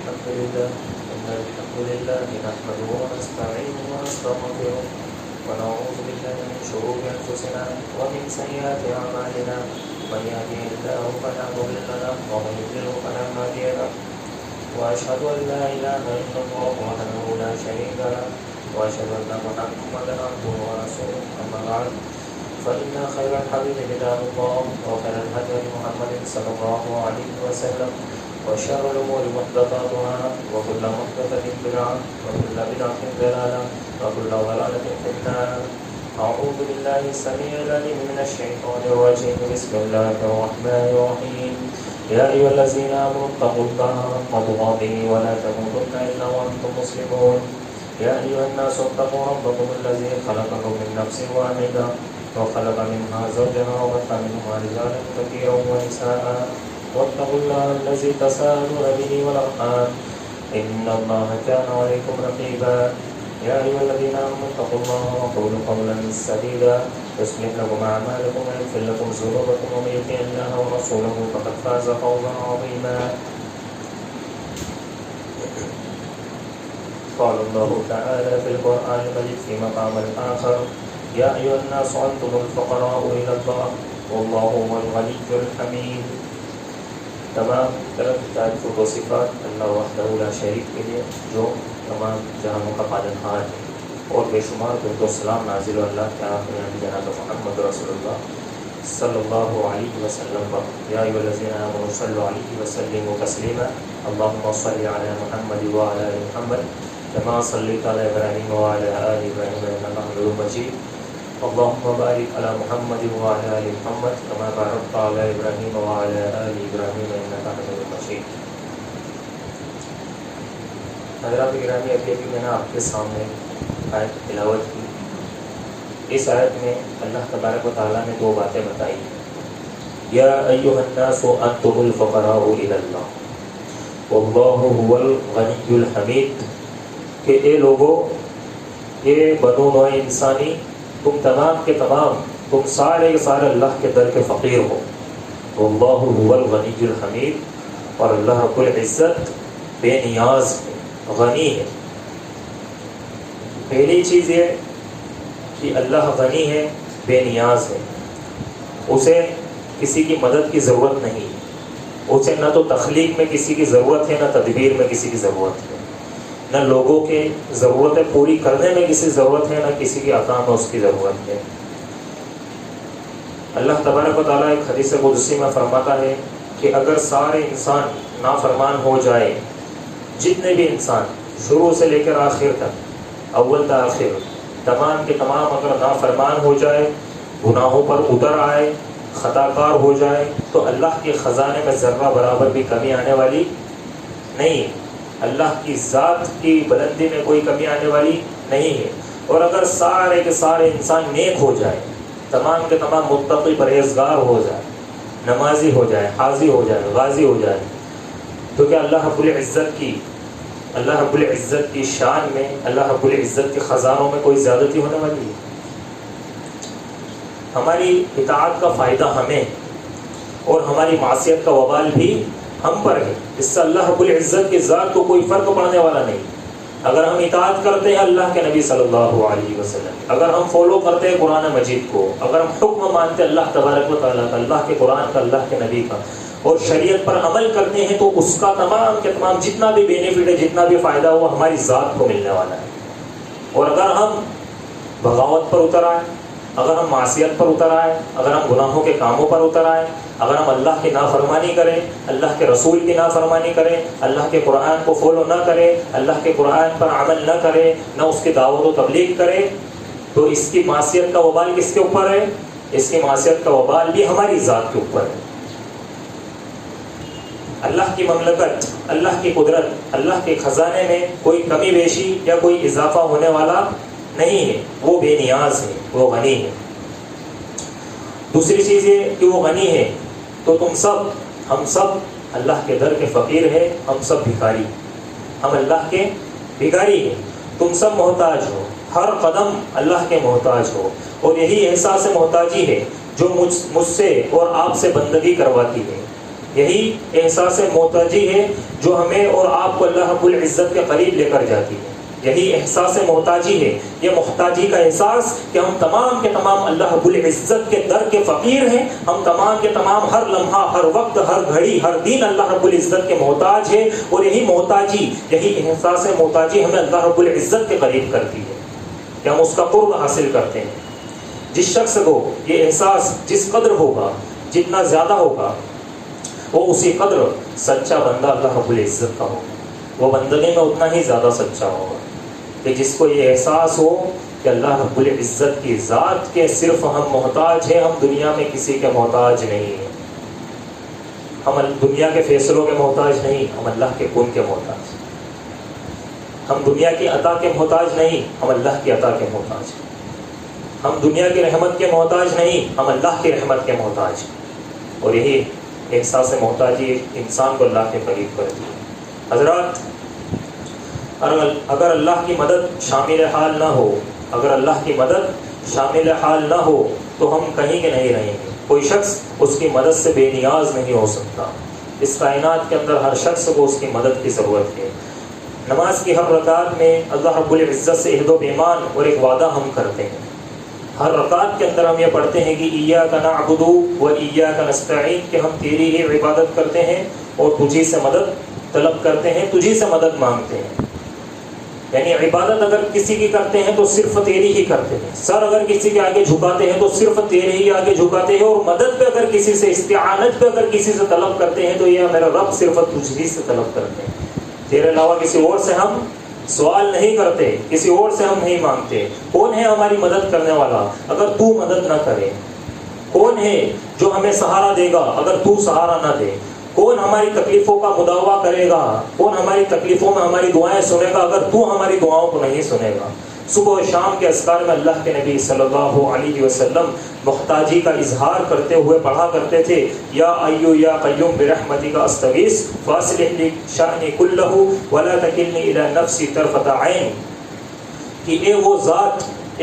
الحمد لله نحمده ونستعينه ونستغفره ونعوذ بالله من شرور أنفسنا ومن سيئات أعمالنا من يهده الله فلا مضل له ومن يضلل فلا هادي له وأشهد أن لا إله إلا الله وحده لا شريك له وأشهد أن محمدا عبده ورسوله أما بعد فإن خير الحديث كتاب الله وخير الهدي محمد صلى الله عليه وسلم وشر الأمور محدثاتها وكل محدثة بدعة وكل بدعة ضلالة وكل ضلالة في النار. أعوذ بالله السميع العليم من الشيطان الرجيم. بسم الله الرحمن الرحيم. يا أيها الذين آمنوا اتقوا الله حق تقاته ولا تموتن إلا وأنتم مسلمون. يا أيها الناس اتقوا ربكم الذي خلقكم من نفس واحدة وخلق منها زوجها وبث منهما رجالا كثيرا ونساء واتقوا الله الذي تساءلون به والأرحام إن الله كان عليكم رقيبا. يا أيها الذين آمنوا اتقوا الله وقولوا قولا سديدا يصلح لكم أعمالكم ويغفر لكم ذنوبكم ومن يطع الله ورسوله فقد فاز فوزا عظيما. قال الله تعالى في القرآن المجيد في مقام آخر يا أيها الناس أنتم الفقراء إلى الله والله هو الغني الحميد. تمام طرف تعریف و صفات اللہ وحدہ لا شریک کے لیے جو تمام جہانوں کا پالنہار ہے اور بے شمار درود و سلام نازل اللہ کے آخری نبی جناب محمد رسول اللہ صلی اللہ علیہ وسلم پر. یا ایھا الذین آمنوا صلوا علیہ وسلموا تسلیما. اللهم صل علی محمد وعلی آل محمد كما صليت على ابراہیم وعلى آل ابراہیم انک حمید مجید. اللهم بارك على محمد وعلى آل محمد كما باركت على إبراهيم وعلى آل إبراهيم إنك حميد مجيد. حضرات گرامی، ابھی میں نے آپ کے سامنے آیت تلاوت کی. اس آیت میں اللہ تبارک و تعالیٰ نے دو باتیں بتائی. یا ایھا الناس انتم الفقراء إلی اللہ واللہ هو الغنی الحمید. کہ اے لوگو، یہ بنو نوع انسانی، تم تمام کے تمام، تم سارے کے سارے اللہ کے در کے فقیر ہو. واللہ هو الغنی الحمید. اور اللہ رب العزت بے نیاز ہے، غنی ہے. پہلی چیز یہ کہ اللہ غنی ہے، بے نیاز ہے. اسے کسی کی مدد کی ضرورت نہیں. اسے نہ تو تخلیق میں کسی کی ضرورت ہے، نہ تدبیر میں کسی کی ضرورت ہے، نہ لوگوں کے ضرورتیں پوری کرنے میں کسی ضرورت ہے، نہ کسی کی عطا میں اس کی ضرورت ہے. اللہ تبارک و تعالیٰ ایک حدیث قدسی میں فرماتا ہے کہ اگر سارے انسان نافرمان ہو جائے، جتنے بھی انسان شروع سے لے کر آخر تک، اول تا آخر، تمام کے تمام اگر نافرمان ہو جائے، گناہوں پر اتر آئے، خطا کار ہو جائے، تو اللہ کے خزانے میں ذرہ برابر بھی کمی آنے والی نہیں ہے. اللہ کی ذات کی بلندی میں کوئی کمی آنے والی نہیں ہے. اور اگر سارے کے سارے انسان نیک ہو جائے، تمام کے تمام متقی پرہیزگار ہو جائے، نمازی ہو جائے، حاضی ہو جائے، غازی ہو جائے، تو کیا اللہ رب العزت کی شان میں، اللہ رب العزت کے خزانوں میں کوئی زیادتی ہونے والی ہے؟ ہماری اطاعت کا فائدہ ہمیں اور ہماری معصیت کا وبال بھی ہم پر ہے. اس سے اللہ رب العزت کی ذات کو کوئی فرق پڑنے والا نہیں. اگر ہم اطاعت کرتے ہیں اللہ کے نبی صلی اللہ علیہ وسلم، اگر ہم فالو کرتے ہیں قرآن مجید کو، اگر ہم حکم مانتے ہیں اللہ تبارک و تعالیٰ کا، اللہ کے قرآن کا، اللہ کے نبی کا، اور شریعت پر عمل کرتے ہیں، تو اس کا تمام کے تمام جتنا بھی بینیفٹ ہے، جتنا بھی فائدہ ہو، ہماری ذات کو ملنے والا ہے. اور اگر ہم بغاوت پر اتر آئے، اگر ہم معصیت پر اتر آئے، اگر ہم گناہوں کے کاموں پر اتر آئے، اگر ہم اللہ کی نافرمانی کریں، اللہ کے رسول کی نافرمانی کریں، اللہ کے قرآن کو فالو نہ کریں، اللہ کے قرآن پر عمل نہ کریں، نہ اس کی دعوت و تبلیغ کریں، تو اس کی معصیت کا وبال کس کے اوپر ہے؟ اس کی معصیت کا وبال بھی ہماری ذات کے اوپر ہے. اللہ کی مملکت، اللہ کی قدرت، اللہ کے خزانے میں کوئی کمی بیشی یا کوئی اضافہ ہونے والا نہیں ہے. وہ بے نیاز ہے، وہ غنی ہے. دوسری چیز یہ کہ وہ غنی ہے، تو تم سب، ہم سب اللہ کے در کے فقیر ہیں. ہم سب بھکاری، ہم اللہ کے بھکاری ہیں. تم سب محتاج ہو، ہر قدم اللہ کے محتاج ہو. اور یہی احساس محتاجی ہے جو مجھ سے اور آپ سے بندگی کرواتی ہے. یہی احساس محتاجی ہے جو ہمیں اور آپ کو اللہ رب العزت کے قریب لے کر جاتی ہے. یہی احساس محتاجی ہے، یہ محتاجی کا احساس کہ ہم تمام کے تمام اللہ رب العزت کے در کے فقیر ہیں. ہم تمام کے تمام ہر لمحہ، ہر وقت، ہر گھڑی، ہر دن اللہ رب العزت کے محتاج ہے. اور یہی محتاجی، یہی احساس محتاجی ہمیں اللہ رب العزت کے قریب کرتی ہے کہ ہم اس کا قرب حاصل کرتے ہیں. جس شخص کو یہ احساس جس قدر ہوگا، جتنا زیادہ ہوگا، وہ اسی قدر سچا بندہ اللہ رب العزت کا ہوگا. وہ بندگی میں اتنا ہی زیادہ سچا ہوگا کہ جس کو یہ احساس ہو کہ اللہ رب العزت کی ذات کے صرف ہم محتاج ہیں، ہم دنیا میں کسی کے محتاج نہیں ہیں. ہم دنیا کے فیصلوں کے محتاج نہیں، ہم اللہ کے کن کے محتاج. ہم دنیا کی عطا کے محتاج نہیں، ہم اللہ کی عطا کے محتاج. ہم دنیا کی رحمت کے محتاج نہیں، ہم اللہ کی رحمت کے محتاج. اور یہی احساس محتاجی انسان کو اللہ کے قریب کرتی ہے. حضرات، اگر اللہ کی مدد شامل حال نہ ہو، اگر اللہ کی مدد شامل حال نہ ہو تو ہم کہیں کے نہیں رہیں گے. کوئی شخص اس کی مدد سے بے نیاز نہیں ہو سکتا. اس کائنات کے اندر ہر شخص کو اس کی مدد کی ضرورت ہے. نماز کی ہر رکعت میں اللہ رب العزت سے عہد و پیمان اور ایک وعدہ ہم کرتے ہیں. ہر رکعت کے اندر ہم یہ پڑھتے ہیں کہ ایاک نعبد و ایاک نستعین، کہ ہم تیری ہی عبادت کرتے ہیں اور تجھی سے مدد طلب کرتے ہیں، تجھی سے مدد مانگتے ہیں. یعنی عبادت اگر کسی کی کرتے ہیں تو صرف تیری ہی کرتے ہیں. سر اگر کسی کے آگے جھکاتے ہیں تو صرف تیرے ہی آگے جھکاتے ہیں. اور مدد پہ اگر کسی سے، استعانت پہ اگر کسی سے طلب کرتے ہیں تو یہ میرا رب صرف تجھی سے طلب کرتے ہیں. تیرے علاوہ کسی اور سے ہم سوال نہیں کرتے، کسی اور سے ہم نہیں مانگتے. کون ہے ہماری مدد کرنے والا اگر تو مدد نہ کرے؟ کون ہے جو ہمیں سہارا دے گا اگر تو سہارا نہ دے؟ کون ہماری تکلیفوں کا مداوع کرے گا؟ کون ہماری تکلیفوں میں ہماری دعائیں سنے گا اگر تو ہماری دعاؤں کو نہیں سنے گا؟ صبح و شام کے اذکار میں اللہ کے نبی صلی اللہ علیہ وسلم محتاجی کا اظہار کرتے ہوئے پڑھا کرتے تھے، یا ایو یا قیوم برحمتک استغیث فاصلح لی شأنی کلہ ولا تکلنی الی نفسی طرفۃ عین. کہ اے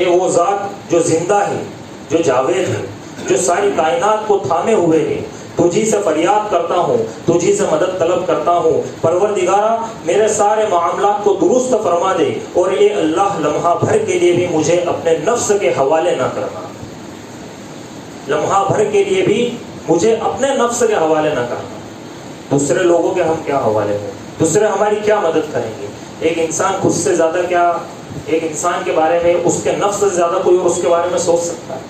وہ ذات جو زندہ ہے، جو جاوید ہے، جو ساری کائنات کو تھامے ہوئے ہے، تجھی سے فریاد کرتا ہوں، تجھی سے مدد طلب کرتا ہوں. پروردگارا میرے سارے معاملات کو درست فرما دے، اور اے اللہ لمحہ بھر کے لیے بھی مجھے اپنے نفس کے حوالے نہ کرنا. لمحہ بھر کے لیے بھی مجھے اپنے نفس کے حوالے نہ کرنا. دوسرے لوگوں کے ہم کیا حوالے ہیں؟ دوسرے ہماری کیا مدد کریں گے؟ ایک انسان خود سے زیادہ کیا ایک انسان کے بارے میں، اس کے نفس سے زیادہ کوئی اور اس کے بارے میں سوچ سکتا ہے؟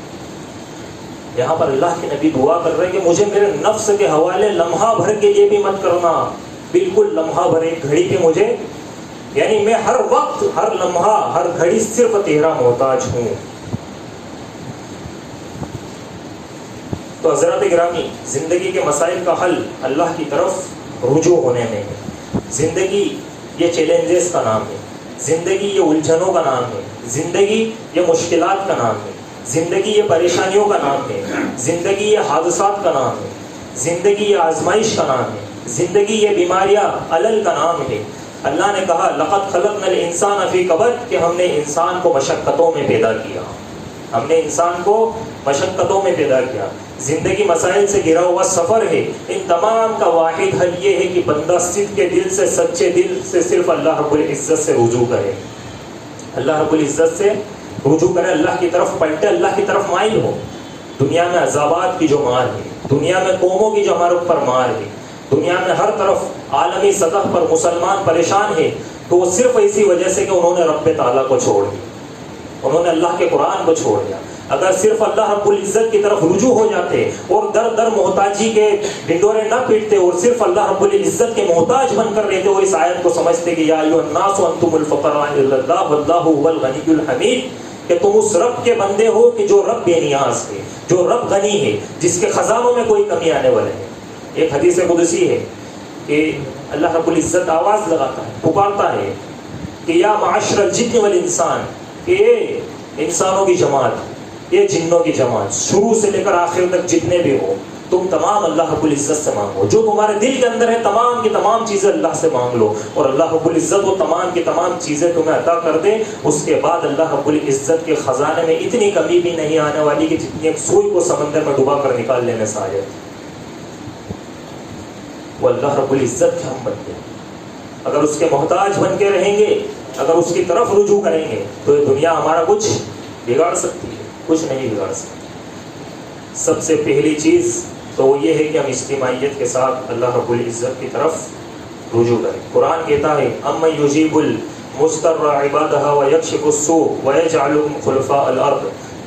یہاں پر اللہ کے نبی دعا کر رہے ہیں کہ مجھے میرے نفس کے حوالے لمحہ بھر کے لیے بھی مت کرنا. بالکل لمحہ بھر، ایک گھڑی پہ مجھے، یعنی میں ہر وقت، ہر لمحہ، ہر گھڑی صرف تیرا محتاج ہوں. تو حضرات گرامی، زندگی کے مسائل کا حل اللہ کی طرف رجوع ہونے میں ہے. زندگی یہ چیلنجز کا نام ہے، زندگی یہ الجھنوں کا نام ہے، زندگی یہ مشکلات کا نام ہے، زندگی یہ پریشانیوں کا نام ہے، زندگی یہ حادثات کا نام ہے، زندگی یہ آزمائش کا نام ہے، زندگی یہ بیماریاں علل کا نام ہے. اللہ نے کہا لقد خلقنا الانسان فی کبد، کہ ہم نے انسان کو مشقتوں میں پیدا کیا. ہم نے انسان کو مشقتوں میں پیدا کیا. زندگی مسائل سے گھرا ہوا سفر ہے. ان تمام کا واحد حل یہ ہے کہ بندہ صدق کے دل سے، سچے دل سے صرف اللہ رب العزت سے رجوع کرے. اللہ رب العزت سے رجوع کرے، اللہ کی طرف پلٹے، اللہ کی طرف مائل ہو. دنیا میں عذابات کی جو مار ہے، دنیا میں قوموں کی جو ہمارے اوپر مار ہے، دنیا میں ہر طرف عالمی سطح پر مسلمان پریشان ہے، تو وہ صرف اسی وجہ سے کہ انہوں نے رب تعالیٰ کو چھوڑ دیا، انہوں نے اللہ کے قرآن کو چھوڑ دیا. اگر صرف اللہ رب العزت کی طرف رجوع ہو جاتے اور در در محتاجی کے ڈنڈورے نہ پیٹتے اور صرف اللہ رب العزت کے محتاج بن کر رہتے اور اس آیت کو سمجھتے کہ یا ایھا الناس انتم الفقراء الی اللہ واللہ هو الغنی الحمید، کہ تم اس رب کے بندے ہو کہ جو رب بے نیاز ہے، جو رب غنی ہے، جس کے خزانوں میں کوئی کمی آنے والے ہے. ایک حدیث قدسی ہے کہ اللہ رب العزت آواز لگاتا ہے، پکارتا ہے کہ یا معاشر الجن والانسان، کہ یہ انسانوں کی جماعت، یہ جنوں کی جماعت، شروع سے لے کر آخر تک جتنے بھی ہو، تم تمام اللہ رب العزت سے مانگو. جو تمہارے دل کے اندر ہے تمام کی تمام چیزیں اللہ سے مانگ لو، اور اللہ رب العزت وہ تمام کی تمام چیزیں تمہیں عطا کر دے. اس کے بعد اللہ رب العزت کے خزانے میں اتنی کمی بھی نہیں آنے والی کہ جتنی ایک سوئی کو سمندر میں ڈبا کر نکال لینے سے آ جائے. وہ اللہ رب العزت کے ہم بندے ہیں. اگر اس کے محتاج بن کے رہیں گے, اگر اس کی طرف رجوع کریں گے, تو یہ دنیا ہمارا کچھ بگاڑ سکتی ہے؟ کچھ نہیں بگاڑ سکتی. سب سے پہلی چیز تو وہ یہ ہے کہ ہم اجتماعیت کے ساتھ اللہ رب العزت کی طرف رجوع کریں. قرآن کہتا ہے امن یجیب المضطر عبادہ ویکشف السوء ویجعلکم خلفاء الارض.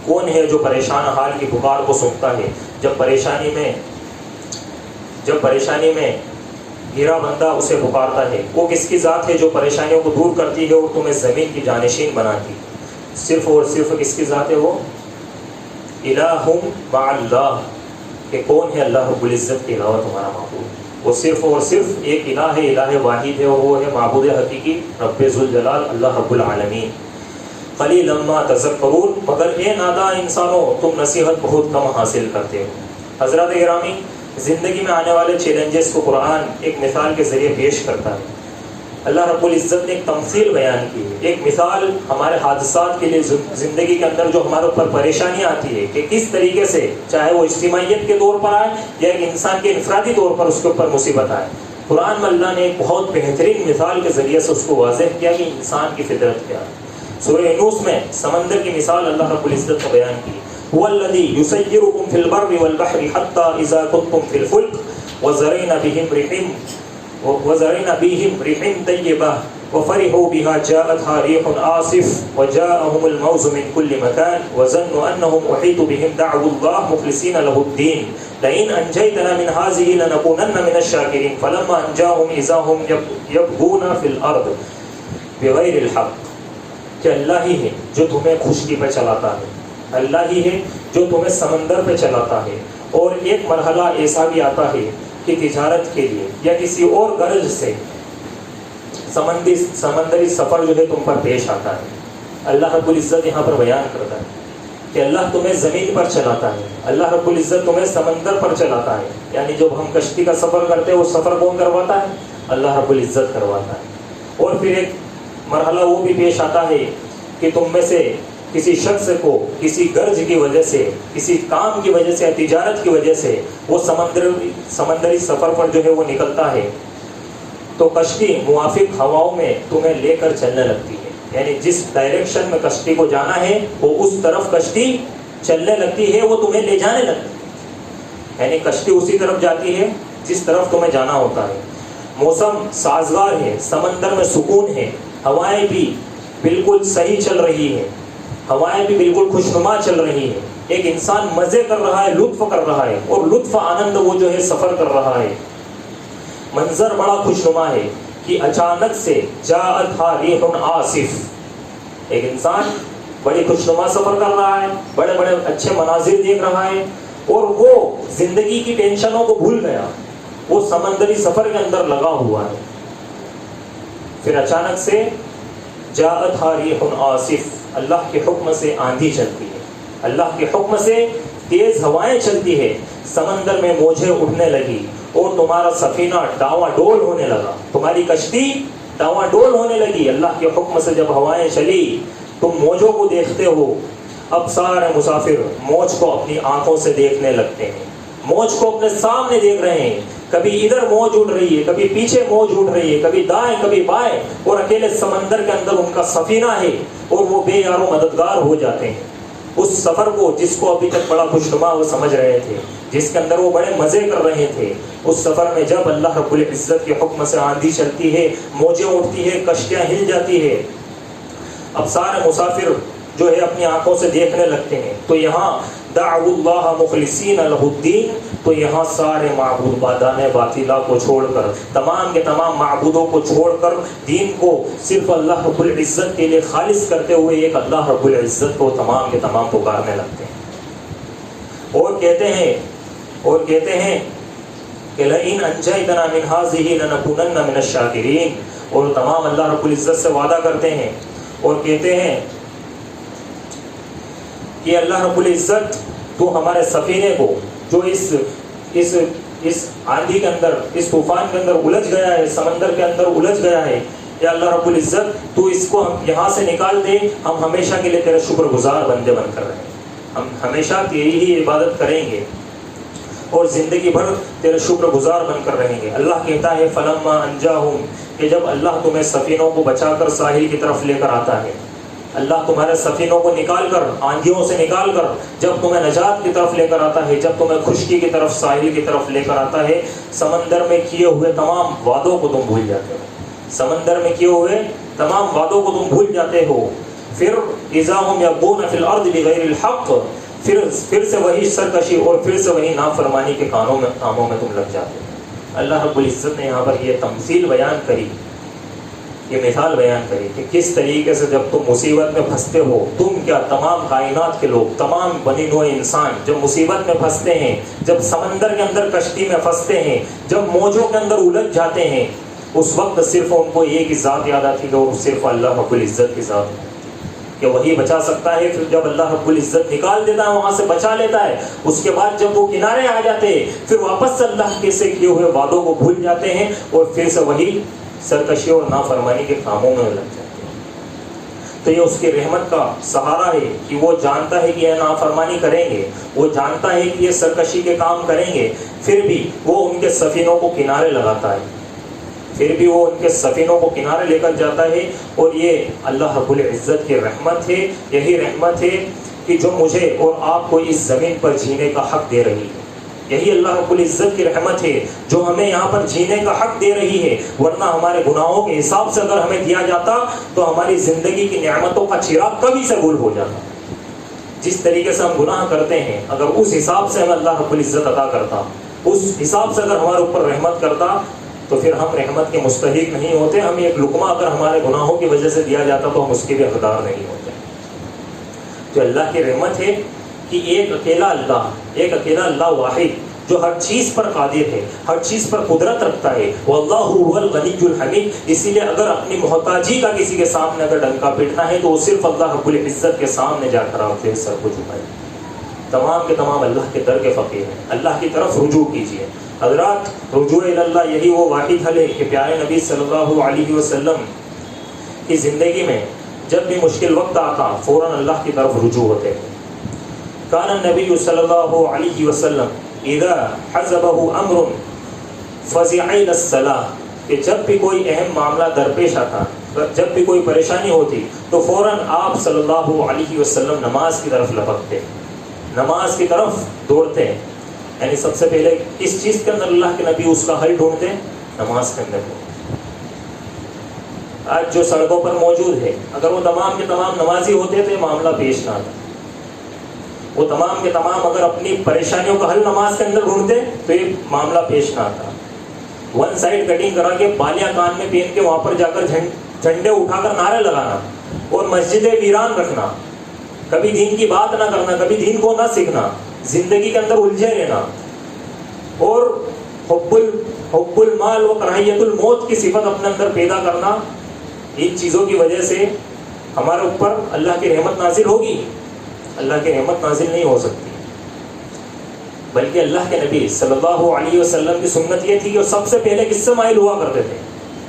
کون ہے جو پریشان حال کی پکار کو سنتا ہے؟ جب پریشانی میں گرا بندہ اسے پکارتا ہے. وہ کس کی ذات ہے جو پریشانیوں کو دور کرتی ہے اور تمہیں زمین کی جانشین بناتی ہے؟ صرف اور صرف کس کی ذات ہے؟ وہ الہ مع اللہ. کہ کون ہے اللہ رب العزت کے علاوہ تمہارا معبود؟ وہ صرف اور صرف ایک الہ ہے, الہ واحد ہے, اور وہ ہے معبود حقیقی رب ذوالجلال اللہ رب العالمین. قلیلا ما تذکرون. مگر اے نادان انسانوں, تم نصیحت بہت کم حاصل کرتے ہو. حضرات گرامی, زندگی میں آنے والے چیلنجز کو قرآن ایک مثال کے ذریعے پیش کرتا ہے. اللہ رب العزت نے ایک تمثیل بیان کی ہے, ایک مثال ہمارے حادثات کے لیے زندگی کے اندر جو ہمارے اوپر پریشانیاں آتی ہے کہ کس طریقے سے, چاہے وہ اجتماعیت کے طور پر آئے یا ایک انسان کے انفرادی طور پر اس کے اوپر مصیبت آئے. قرآن میں اللہ نے ایک بہت بہترین مثال کے ذریعے سے اس کو واضح کیا کہ انسان کی فطرت کیا ہے. سورہ یونس میں سمندر کی مثال اللہ رب العزت نے بیان کی. هو الذي يسيركم في البر والبحر حتى إذا كنتم في الفلك وزرعنا بهم ريح طيبة وفرحوا بها جاءتها ريح عاصف وجاءهم الموج من كل مكان وظنوا أنهم أحيط بهم دعوا الله مخلصين له الدين لئن أنجيتنا من هذه لنكونن من الشاكرين فلما أنجاهم إذا هم يبغون في الأرض بغير الحق. کہ اللہ ہی ہے جو تمہیں خشکی پہ چلاتا ہے, اللہ ہی ہے جو تمہیں سمندر پہ چلاتا ہے. اور ایک مرحلہ ایسا بھی آتا ہے کہ تجارت کے لیے یا کسی اور غرض سے سمندری سفر جو ہے تم پر پیش آتا ہے. اللہ رب العزت یہاں پر بیان کرتا ہے کہ اللہ تمہیں زمین پر چلاتا ہے, اللہ رب العزت تمہیں سمندر پر چلاتا ہے. یعنی جب ہم کشتی کا سفر کرتے ہیں وہ سفر کون کرواتا ہے؟ اللہ رب العزت کرواتا ہے. اور پھر ایک مرحلہ وہ بھی پیش آتا ہے کہ تم میں سے کسی شخص کو کسی غرض کی وجہ سے, کسی کام کی وجہ سے, تجارت کی وجہ سے وہ سمندری سفر پر جو ہے وہ نکلتا ہے, تو کشتی موافق ہواؤں میں تمہیں لے کر چلنے لگتی ہے. یعنی جس ڈائریکشن میں کشتی کو جانا ہے وہ اس طرف کشتی چلنے لگتی ہے, وہ تمہیں لے جانے لگتی ہے. یعنی کشتی اسی طرف جاتی ہے جس طرف تمہیں جانا ہوتا ہے. موسم سازگار ہے, سمندر میں سکون ہے, ہوائیں بھی بالکل صحیح چل رہی ہے, ہوائیں بھی بالکل خوشنما چل رہی ہے. ایک انسان مزے کر رہا ہے, لطف کر رہا ہے, اور لطف آنند وہ جو ہے سفر کر رہا ہے. منظر بڑا خوشنما ہے کہ اچانک سے جاءتھا ریح عاصف. ایک انسان بڑی خوشنما سفر کر رہا ہے, بڑے بڑے اچھے مناظر دیکھ رہا ہے, اور وہ زندگی کی ٹینشنوں کو بھول گیا, وہ سمندری سفر کے اندر لگا ہوا ہے. پھر اچانک سے جاءتھا ریح عاصف, اللہ کے حکم سے آندھی چلتی ہے, اللہ کے حکم سے تیز ہوائیں چلتی ہے, سمندر میں موجیں اٹھنے لگی اور تمہارا سفینہ ڈاواں ڈول ہونے لگا, تمہاری کشتی ڈاواں ڈول ہونے لگی. اللہ کے حکم سے جب ہوائیں چلی تم موجوں کو دیکھتے ہو. اب سارے مسافر موج کو اپنی آنکھوں سے دیکھنے لگتے ہیں, موج کو اپنے سامنے دیکھ رہے ہیں. کبھی ادھر موج اٹھ رہی ہے, کبھی پیچھے موج اٹھ رہی ہے, کبھی دائیں کبھی بائیں, اور اکیلے سمندر کے اندر ان کا سفینہ ہے اور وہ بے یار و مددگار ہو جاتے ہیں. اس سفر کو جس کو ابھی تک بڑا خوشنما وہ سمجھ رہے تھے, جس کے اندر وہ بڑے مزے کر رہے تھے, اس سفر میں جب اللہ رب العزت کے حکم سے آندھی چلتی ہے, موجیں اٹھتی ہے, کشتیاں ہل جاتی ہے, اب سارے مسافر جو ہے اپنی آنکھوں سے دیکھنے لگتے ہیں. تو یہاں دعوا اللہ مخلصین لہ الدین, تو یہاں سارے معبود بادان باطلہ کو چھوڑ کر, تمام کے تمام معبودوں کو چھوڑ کر, دین کو صرف اللہ رب العزت کے لیے خالص کرتے ہوئے ایک اللہ رب العزت کو تمام کے تمام پکارنے لگتے ہیں. اور کہتے ہیں کہ لئن انجیتنا من هذه لنکونن من الشاکرین, اور تمام اللہ رب العزت سے وعدہ کرتے ہیں اور کہتے ہیں کہ اللہ رب العزت تو ہمارے سفینے کو جو اس آندھی کے اندر, اس طوفان کے اندر الجھ گیا ہے, سمندر کے اندر الجھ گیا ہے, یا اللہ رب العزت تو اس کو یہاں سے نکال دے, ہم ہمیشہ کے لیے تیرے شکر گزار بندے بن کر رہے ہیں, ہم ہمیشہ تیری ہی عبادت کریں گے. اور زندگی بھر تیرے شکر گزار بن کر رہیں گے. اللہ کہتا ہے فلما انجاہم کہ جب اللہ تمہیں سفینوں کو بچا کر ساحل کی طرف لے کر آتا ہے, اللہ تمہارے سفینوں کو نکال کر, آندھیوں سے نکال کر جب تمہیں نجات کی طرف لے کر آتا ہے, جب تمہیں خشکی کی طرف, ساحل کی طرف لے کر آتا ہے, سمندر میں کیے ہوئے تمام وعدوں کو تم بھول جاتے ہو, سمندر میں کیے ہوئے تمام وعدوں کو تم بھول جاتے ہو. پھر اذا ہم یبغون فی الارض بغیر الحق, پھر سے وہی سرکشی اور پھر سے وہی نافرمانی کے کاموں میں تم لگ جاتے ہو. اللہ رب العزت نے یہاں پر یہ تمثیل بیان کری, یہ مثال بیان کری کہ کس طریقے سے جب تم مصیبت میں پھنستے ہو, تم کیا تمام کائنات کے لوگ, تمام بنی نوع انسان جب مصیبت میں پھنستے ہیں, جب سمندر کے اندر کشتی میں پھنستے ہیں, جب موجوں کے اندر الجھ جاتے ہیں, اس وقت صرف ان کو ایک ہی ذات یاد آتی ہے, اور صرف اللہ رب العزت کی ذات کہ وہی بچا سکتا ہے. پھر جب اللہ رب العزت نکال دیتا ہے, وہاں سے بچا لیتا ہے, اس کے بعد جب وہ کنارے آ جاتے ہیں, پھر واپس سے اللہ کے سے کیے ہوئے وعدوں کو بھول جاتے ہیں, اور پھر سے وہی سرکشی اور نافرمانی کے کاموں میں لگ جاتے ہیں. تو یہ اس کی رحمت کا سہارا ہے کہ وہ جانتا ہے کہ یہ نافرمانی کریں گے, وہ جانتا ہے کہ یہ سرکشی کے کام کریں گے, پھر بھی وہ ان کے سفینوں کو کنارے لگاتا ہے, پھر بھی وہ ان کے سفینوں کو کنارے لے کر جاتا ہے. اور یہ اللہ رب العزت کی رحمت ہے, یہی رحمت ہے کہ جو مجھے اور آپ کو اس زمین پر جینے کا حق دے رہی ہے, یہی اللہ رب العزت کی رحمت ہے جو ہمیں یہاں پر جینے کا حق دے رہی ہے. ورنہ ہمارے گناہوں کے حساب سے اگر ہمیں دیا جاتا تو ہماری زندگی کی نعمتوں کا چراغ کبھی سے گل ہو جاتا. جس طریقے سے ہم گناہ کرتے ہیں, اگر اس حساب سے ہمیں اللہ رب العزت عطا کرتا, اس حساب سے اگر ہمارے اوپر رحمت کرتا, تو پھر ہم رحمت کے مستحق نہیں ہوتے. ہم ایک لقمہ اگر ہمارے گناہوں کی وجہ سے دیا جاتا تو ہم اس کے بھی حقدار نہیں ہوتے. تو اللہ کی رحمت ہے کہ ایک اکیلا اللہ واحد جو ہر چیز پر قادر ہے, ہر چیز پر قدرت رکھتا ہے. واللہ هو الغنی الحمید. اسی لیے اگر اپنی محتاجی کا کسی کے سامنے اگر ڈنکا پیٹنا ہے تو وہ صرف اللہ رب العزت کے سامنے جا کر آپ کے سر کو جھکائے. تمام کے تمام اللہ کے در کے فقیر ہیں, اللہ کی طرف رجوع کیجیے. حضرات, رجوع اللہ یہی وہ واحد حل ہے کہ پیارے نبی صلی اللہ علیہ وسلم کی زندگی میں جب بھی مشکل وقت آتا فوراً اللہ کی طرف رجوع ہوتے ہیں. کان النبی صلی اللہ علیہ وسلم اذا حزبه امر فزع الى الصلاۃ, کہ جب بھی کوئی اہم معاملہ درپیش آتا, جب بھی کوئی پریشانی ہوتی تو فوراً آپ صلی اللہ علیہ وسلم نماز کی طرف لپکتے, نماز کی طرف دوڑتے. یعنی سب سے پہلے اس چیز کے اندر اللہ کے نبی اس کا حل ڈھونڈتے, نماز کے اندر. آج جو سڑکوں پر موجود ہے, اگر وہ تمام کے تمام نمازی ہوتے تو یہ معاملہ پیش نہ آتا. وہ تمام کے تمام اگر اپنی پریشانیوں کا حل نماز کے اندر ڈھونڈتے تو یہ معاملہ پیش نہ آتا. ون سائڈ کٹنگ کرا کے, بالیاں کان میں پہن کے وہاں پر جا کر جھنڈے اٹھا کر نعرے لگانا اور مسجدیں ویران رکھنا, کبھی دین کی بات نہ کرنا, کبھی دین کو نہ سیکھنا, زندگی کے اندر الجھے رہنا, اور حب المال و کراہیت الموت کی صفت اپنے اندر پیدا کرنا, ان چیزوں کی وجہ سے ہمارے اوپر اللہ کی رحمت نازل ہوگی؟ اللہ کی رحمت نازل نہیں ہو سکتی. بلکہ اللہ کے نبی صلی اللہ علیہ وسلم کی سنت یہ تھی کہ وہ سب سے پہلے کس سے مائل ہوا کرتے تھے؟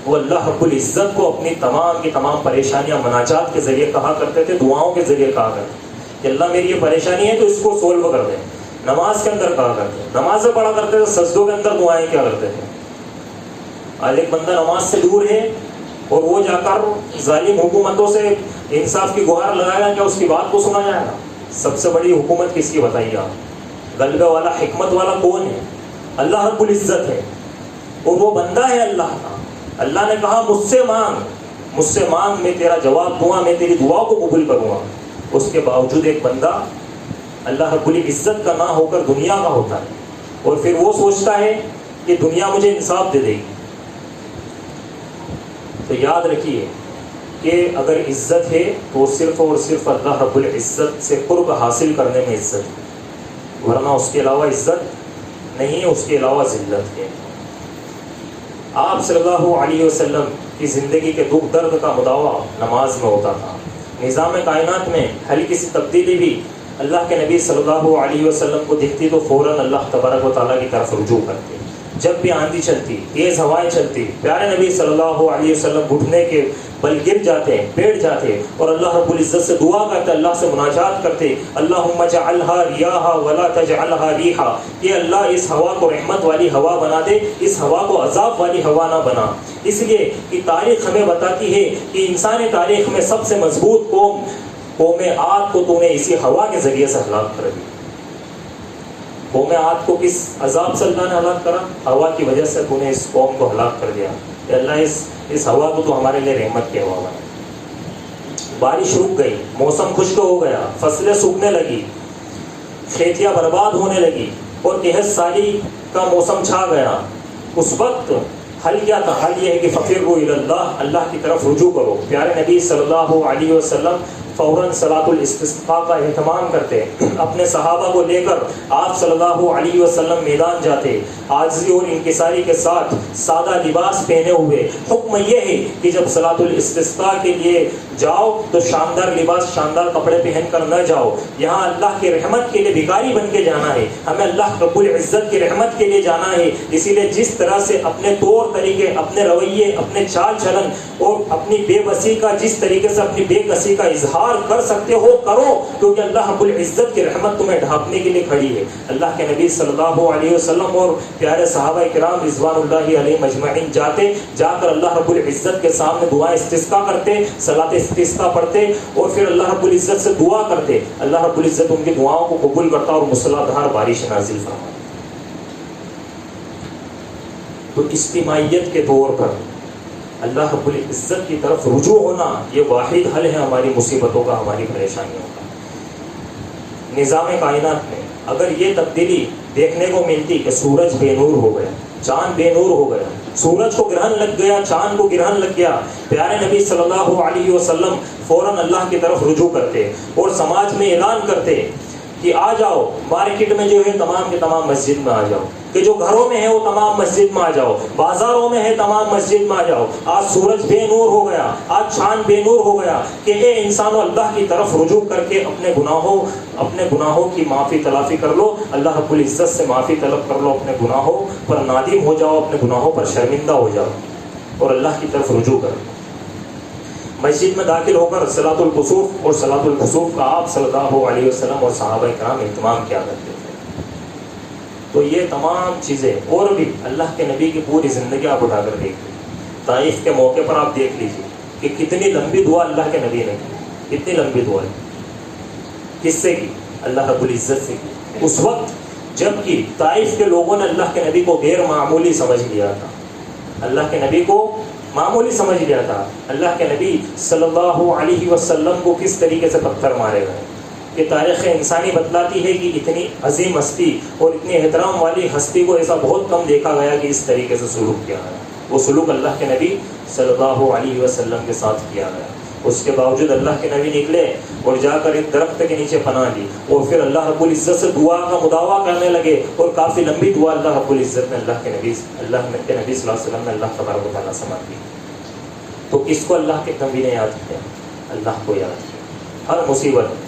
وہ اللہ رب العزت کو اپنی تمام کی تمام پریشانیاں مناجات کے ذریعے کہا کرتے تھے, دعاؤں کے ذریعے کہا کرتے تھے کہ اللہ میری یہ پریشانی ہے تو اس کو سولو کر دیں. نماز کے اندر کہا کرتے, نمازیں پڑھا کرتے تھے, سجدوں کے اندر دعائیں کیا کرتے تھے. آج ایک بندہ نماز سے دور ہے اور وہ جا کر ظالم حکومتوں سے انصاف کی گہار لگائے گا, کیا اس کی بات کو سنا جائے گا؟ سب سے بڑی حکومت کس کی بتائیے آپ؟ غلبے والا, حکمت والا کون ہے؟ اللہ رب العزت ہے, اور وہ بندہ ہے اللہ کا. اللہ نے کہا مجھ سے مانگ, میں تیرا جواب دوں گا, میں تیری دعا کو قبول کروں گا. اس کے باوجود ایک بندہ اللہ رب العزت کا نہ ہو کر دنیا کا ہوتا ہے, اور پھر وہ سوچتا ہے کہ دنیا مجھے انصاف دے دے گی. تو یاد رکھیے کہ اگر عزت ہے تو صرف اور صرف اللہ رب العزت سے قرب حاصل کرنے میں عزت ہے, ورنہ اس کے علاوہ عزت نہیں ہے, اس کے علاوہ ذلت ہے. آپ صلی اللہ علیہ وسلم کی زندگی کے دکھ درد کا مداوع نماز میں ہوتا تھا. نظام کائنات میں ہلکی سی تبدیلی بھی اللہ کے نبی صلی اللہ علیہ وسلم کو دکھتی تو فوراً اللہ تبارک و تعالیٰ کی طرف رجوع کرتے. جب بھی آندھی چلتی، تیز ہوائیں چلتی، پیارے نبی صلی اللہ علیہ وسلم گھٹنے کے بل گر جاتے، بیٹھ جاتے اور اللہ رب العزت سے دعا کرتے، اللہ سے مناجات کرتے، اللہم اجعلھا ریاحا ولا تجعلھا ریحا، کہ اللہ اس ہوا کو رحمت والی ہوا بنا دے، اس ہوا کو عذاب والی ہوا نہ بنا۔ اس لیے کہ تاریخ ہمیں بتاتی ہے کہ انسانی تاریخ میں سب سے مضبوط قوم عاد کو تو نے اسی ہوا کے ذریعے سے ہلاک کر دیا۔ قوم عاد کو کس عذاب سے اللہ نے ہلاک کرا؟ ہوا کی وجہ سے تو نے اس قوم کو ہلاک کر دیا۔ کہ اللہ اس ہوا کو تو ہمارے لیے رحمت کی ہوا بنا۔ بارش رک گئی، موسم خشک ہو گیا، فصلیں سوکھنے لگی، کھیتیاں برباد ہونے لگی اور قحط سالی کا موسم چھا گیا۔ اس وقت حل کیا تھا؟ حل یہ ہے کہ ففروا الی اللہ، اللہ کی طرف رجوع کرو۔ پیارے نبی صلی اللہ علیہ وسلم فوراً صلاۃ الاستسقاء کا اہتمام کرتے، اپنے صحابہ کو لے کر آپ صلی اللہ علیہ وسلم میدان جاتے، عاجزی اور انکساری کے ساتھ سادہ لباس پہنے ہوئے۔ حکم یہ ہے کہ جب صلاۃ الاستسقاء کے لیے جاؤ تو شاندار لباس، شاندار کپڑے پہن کر نہ جاؤ، یہاں اللہ کی رحمت کے لیے بھکاری بن کے جانا ہے، ہمیں اللہ رب العزت کی رحمت کے لیے جانا ہے۔ اسی لیے جس طرح سے اپنے طور طریقے، اپنے رویے، اپنے چال چلن اور اپنی بے بسی کا، جس طریقے سے اپنی بے کسی کا اظہار کر سکتے ہو کرو، کیونکہ اللہ رب العزت کی رحمت تمہیں ڈھانپنے کے لیے کھڑی ہے۔ اللہ کے نبی صلی اللہ علیہ وسلم اور پیارے صحابہ کرام رضوان اللہ علیہم اجمعین جا کر اللہ رب العزت کے سامنے دعائیں استسقاء کرتے، صلاۃ استسقاء پڑھتے اور پھر اللہ رب العزت سے دعا کرتے۔ اللہ رب العزت ان کی دعاؤں کو قبول کرتا اور موسلادھار بارش نازل فرماتا۔ تو اجتماعیت کے طور پر اللہ رب العزت کی طرف رجوع ہونا یہ واحد حل ہے ہماری مصیبتوں کا، ہماری پریشانیوں کا۔ نظام کائنات میں اگر یہ تبدیلی دیکھنے کو ملتی کہ سورج بے نور ہو گیا، چاند بے نور ہو گیا، سورج کو گرہن لگ گیا، چاند کو گرہن لگ گیا، پیارے نبی صلی اللہ علیہ وسلم فوراً اللہ کی طرف رجوع کرتے اور سماج میں اعلان کرتے کہ آ جاؤ، مارکیٹ میں جو ہے تمام کے تمام مسجد میں آ جاؤ، کہ جو گھروں میں ہے وہ تمام مسجد میں آ جاؤ، بازاروں میں ہے تمام مسجد میں آ جاؤ۔ آج سورج بے نور ہو گیا، آج چاند بے نور ہو گیا، کہ اے انسانوں اللہ کی طرف رجوع کر کے اپنے گناہوں کی معافی تلافی کر لو، اللہ رب العزت سے معافی طلب کر لو، اپنے گناہوں پر نادم ہو جاؤ، اپنے گناہوں پر شرمندہ ہو جاؤ اور اللہ کی طرف رجوع کرو۔ مسجد میں داخل ہو کر صلاۃ الکسوف اور صلاۃ الکسوف کا آپ صلی اللہ علیہ وسلم اور صحابہ کرام اہتمام کیا کرتے تھے۔ تو یہ تمام چیزیں اور بھی اللہ کے نبی کی پوری زندگی آپ اٹھا کر دیکھیں، طائف کے موقع پر آپ دیکھ لیجیے کہ کتنی لمبی دعا اللہ کے نبی نے کی، کتنی لمبی دعا ہے، کس سے کی؟ اللہ رب العزت سے کی۔ اس وقت جب کہ طائف کے لوگوں نے اللہ کے نبی کو غیر معمولی سمجھ لیا تھا، اللہ کے نبی کو معمولی سمجھ لیا تھا، اللہ کے نبی صلی اللہ علیہ وسلم کو کس طریقے سے پتھر مارے گئے۔ یہ تاریخ انسانی بتلاتی ہے کہ اتنی عظیم ہستی اور اتنی احترام والی ہستی کو ایسا بہت کم دیکھا گیا کہ اس طریقے سے سلوک کیا گیا۔ وہ سلوک اللہ کے نبی صلی اللہ علیہ وسلم کے ساتھ کیا گیا۔ اس کے باوجود اللہ کے نبی نکلے اور جا کر ایک درخت کے نیچے پناہ لی اور پھر اللہ رب العزت سے دعا کا مداوع کرنے لگے، اور کافی لمبی دعا اللہ رب العزت نے اللہ کے نبی صلی اللہ علیہ وسلم نے اللہ تبارک و تعالیٰ سے مانگی۔ تو کس کو اللہ کے نبی نے یاد کیا؟ اللہ کو یاد کیا۔ ہر مصیبت،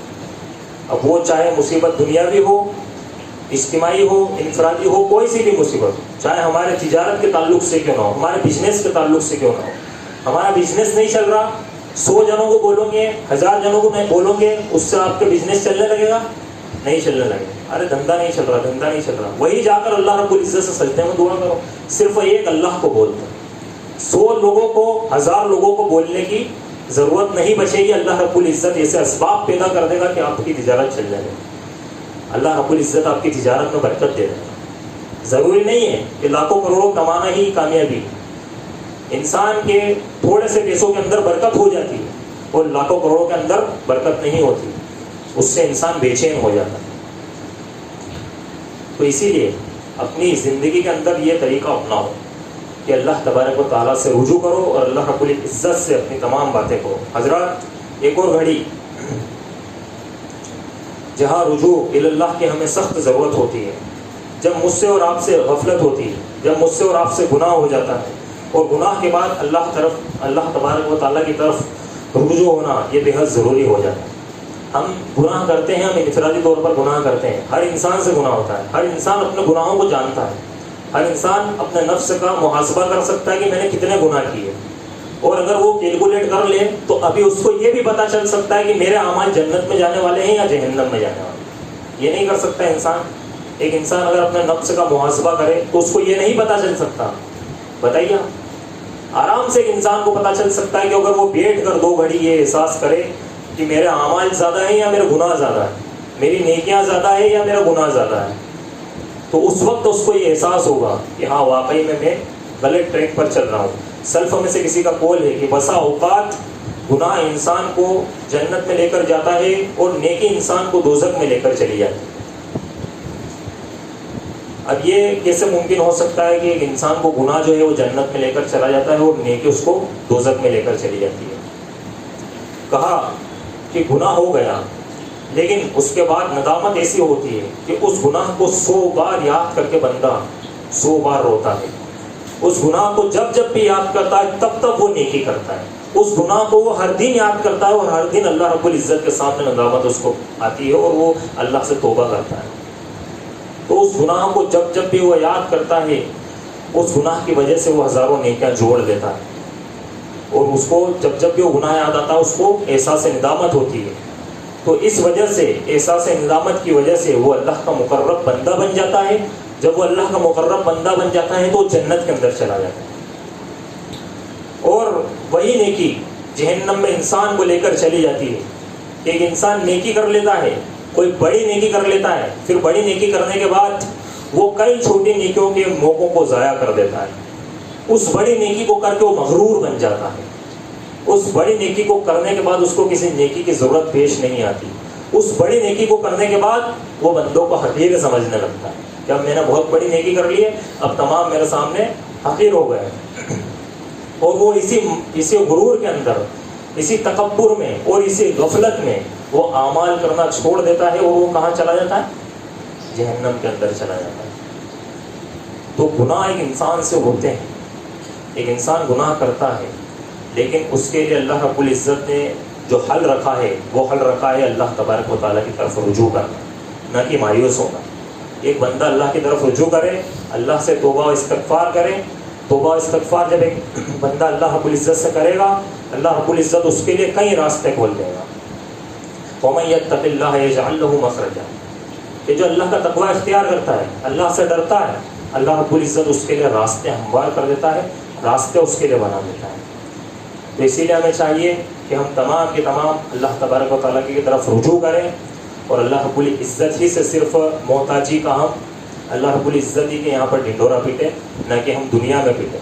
اب وہ چاہے مصیبت دنیاوی ہو، اجتماعی ہو، انفرادی ہو، کوئی سی بھی مصیبت ہو، چاہے ہمارے تجارت کے تعلق سے کیوں نہ ہو، ہمارے بزنس کے تعلق سے کیوں نہ ہو، ہمارا بزنس نہیں چل رہا، 100 جنوں کو بولو گے، 1000 جنوں کو نہیں بولو گے، اس سے آپ کے بزنس چلنے لگے گا؟ نہیں چلنے لگے گا۔ ارے دھندا نہیں چل رہا، دھندا نہیں چل رہا، وہی جا کر اللہ رب العزت سے سجدے میں دعا کرو، صرف ایک اللہ کو بولتے ہیں۔ 100 لوگوں کو، 1000 لوگوں کو بولنے کی ضرورت نہیں بچے گی، اللہ رب العزت ایسے اسباب پیدا کر دے گا کہ آپ کی تجارت چل جائے گی، اللہ رب العزت آپ کی تجارت میں برکت دے دے گا۔ ضروری نہیں ہے کہ لاکھوں کروڑوں کمانا ہی کامیابی، انسان کے تھوڑے سے پیسوں کے اندر برکت ہو جاتی ہے اور لاکھوں کروڑوں کے اندر برکت نہیں ہوتی، اس سے انسان بے چین ہو جاتا ہے۔ تو اسی لیے اپنی زندگی کے اندر یہ طریقہ اپناؤ کہ اللہ تبارک و تعالیٰ سے رجوع کرو اور اللہ رب العزت سے اپنی تمام باتیں کرو۔ حضرات، ایک اور گھڑی جہاں رجوع اللہ کی ہمیں سخت ضرورت ہوتی ہے، جب مجھ سے اور آپ سے غفلت ہوتی ہے، جب مجھ سے اور آپ سے گناہ ہو جاتا ہے، اور گناہ کے بعد اللہ تبارک و تعالیٰ کی طرف رجوع ہونا یہ بے حد ضروری ہو جاتا ہے۔ ہم گناہ کرتے ہیں، ہم انفرادی طور پر گناہ کرتے ہیں، ہر انسان سے گناہ ہوتا ہے، ہر انسان اپنے گناہوں کو جانتا ہے، ہر انسان اپنے نفس کا محاسبہ کر سکتا ہے کہ میں نے کتنے گناہ کیے، اور اگر وہ کیلکولیٹ کر لے تو ابھی اس کو یہ بھی پتہ چل سکتا ہے کہ میرے اعمال جنت میں جانے والے ہیں یا جہنم میں جانے والے ہیں۔ یہ نہیں کر سکتا انسان۔ ایک انسان اگر اپنے نفس کا محاسبہ کرے تو اس کو یہ نہیں پتہ چل سکتا۔ بتائیے، آرام سے ایک انسان کو پتہ چل سکتا ہے کہ اگر وہ بیٹھ کر 2 گھڑی یہ احساس کرے کہ میرے اعمال زیادہ ہیں یا میرے گناہ زیادہ ہیں، میری نیکیاں زیادہ ہیں یا میرا گناہ زیادہ ہے، تو اس وقت اس کو یہ احساس ہوگا کہ ہاں واقعی میں غلط ٹریک پر چل رہا ہوں۔ سلف میں سے کسی کا قول ہے کہ بسا اوقات گناہ انسان کو جنت میں لے کر جاتا ہے اور نیکی انسان کو دوزخ میں لے کر چلی جاتی ہے۔ اب یہ کیسے ممکن ہو سکتا ہے کہ ایک انسان کو گناہ جو ہے وہ جنت میں لے کر چلا جاتا ہے اور نیکی اس کو دوزخ میں لے کر چلی جاتی ہے؟ کہا کہ گناہ ہو گیا، لیکن اس کے بعد ندامت ایسی ہوتی ہے کہ اس گناہ کو 100 بار یاد کر کے بندہ 100 بار روتا ہے۔ اس گناہ کو جب جب بھی یاد کرتا ہے تب تب وہ نیکی کرتا ہے۔ اس گناہ کو وہ ہر دن یاد کرتا ہے اور ہر دن اللہ رب العزت کے سامنے ندامت اس کو آتی ہے اور وہ اللہ سے توبہ کرتا ہے۔ تو اس گناہ کو جب جب بھی وہ یاد کرتا ہے، اس گناہ کی وجہ سے وہ ہزاروں نیکیاں جوڑ دیتا ہے، اور اس کو جب جب بھی وہ گناہ یاد آتا ہے اس کو احساس ندامت ہوتی ہے۔ تو اس وجہ سے، احساس ندامت کی وجہ سے وہ اللہ کا مقرب بندہ بن جاتا ہے۔ جب وہ اللہ کا مقرب بندہ بن جاتا ہے تو وہ جنت کے اندر چلا جاتا ہے، اور وہی نیکی جہنم میں انسان کو لے کر چلی جاتی ہے۔ ایک انسان نیکی کر لیتا ہے، کوئی بڑی نیکی کر لیتا ہے، پھر بڑی نیکی کرنے کے بعد وہ کئی چھوٹی نیکیوں کے موقعوں کو ضائع کر دیتا ہے۔ اس بڑی نیکی کو کر کے وہ مغرور بن جاتا ہے۔ اس بڑی نیکی کو کرنے کے بعد اس کو کسی نیکی کی ضرورت پیش نہیں آتی۔ اس بڑی نیکی کو کرنے کے بعد وہ بندوں کو حقیر سمجھنے لگتا ہے کہ اب میں نے بہت بڑی نیکی کر لی ہے، اب تمام میرے سامنے حقیر ہو گئے، اور وہ اسی غرور کے اندر، اسی تکبر میں اور اسی غفلت میں وہ اعمال کرنا چھوڑ دیتا ہے، اور وہ کہاں چلا جاتا ہے؟ جہنم کے اندر چلا جاتا ہے۔ تو گناہ ایک انسان سے ہوتے ہیں، ایک انسان گناہ کرتا ہے، لیکن اس کے لیے اللہ رب العزت نے جو حل رکھا ہے وہ حل رکھا ہے اللہ تبارک و تعالیٰ کی طرف رجوع کرنا، نہ کہ مایوس ہونا۔ ایک بندہ اللہ کی طرف رجوع کرے، اللہ سے توبہ و استغفار کرے۔ توبہ و استغفار جب ایک بندہ اللہ رب العزت سے کرے گا، اللہ رب العزت اس کے لیے کئی راستے کھول دے گا۔ وَمَن يَتَّقِ اللَّهَ يَجْعَل لَّهُ مَخْرَجًا، کہ جو اللہ کا تقوی اختیار کرتا ہے، اللہ سے ڈرتا ہے، اللہ رب العزت اس کے لیے راستے ہموار کر دیتا ہے، راستے اس کے لیے بنا دیتا ہے۔ تو اسی لیے ہمیں چاہیے کہ ہم تمام کے تمام اللہ تبارک و تعالیٰ کی طرف رجوع کریں، اور اللہ رب العزت ہی سے صرف محتاجی کا ہم اللہ رب العزت ہی کے یہاں پر ڈھنڈورا پیٹیں، نہ کہ ہم دنیا میں پیٹیں۔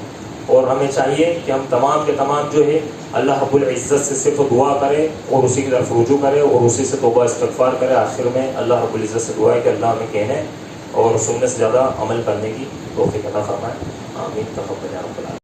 اور ہمیں چاہیے کہ ہم تمام کے تمام جو ہے اللہ رب العزت سے صرف دعا کریں اور اسی کی طرف رجوع کریں اور اسی سے توبہ استغفار کریں۔ آخر میں اللہ رب العزت سے دعا ہے کہ اللہ ہمیں کہنے اور سننے سے زیادہ عمل کرنے کی توفیق عطا فرمائے۔ آمین۔ تقبل یا رب العالمین۔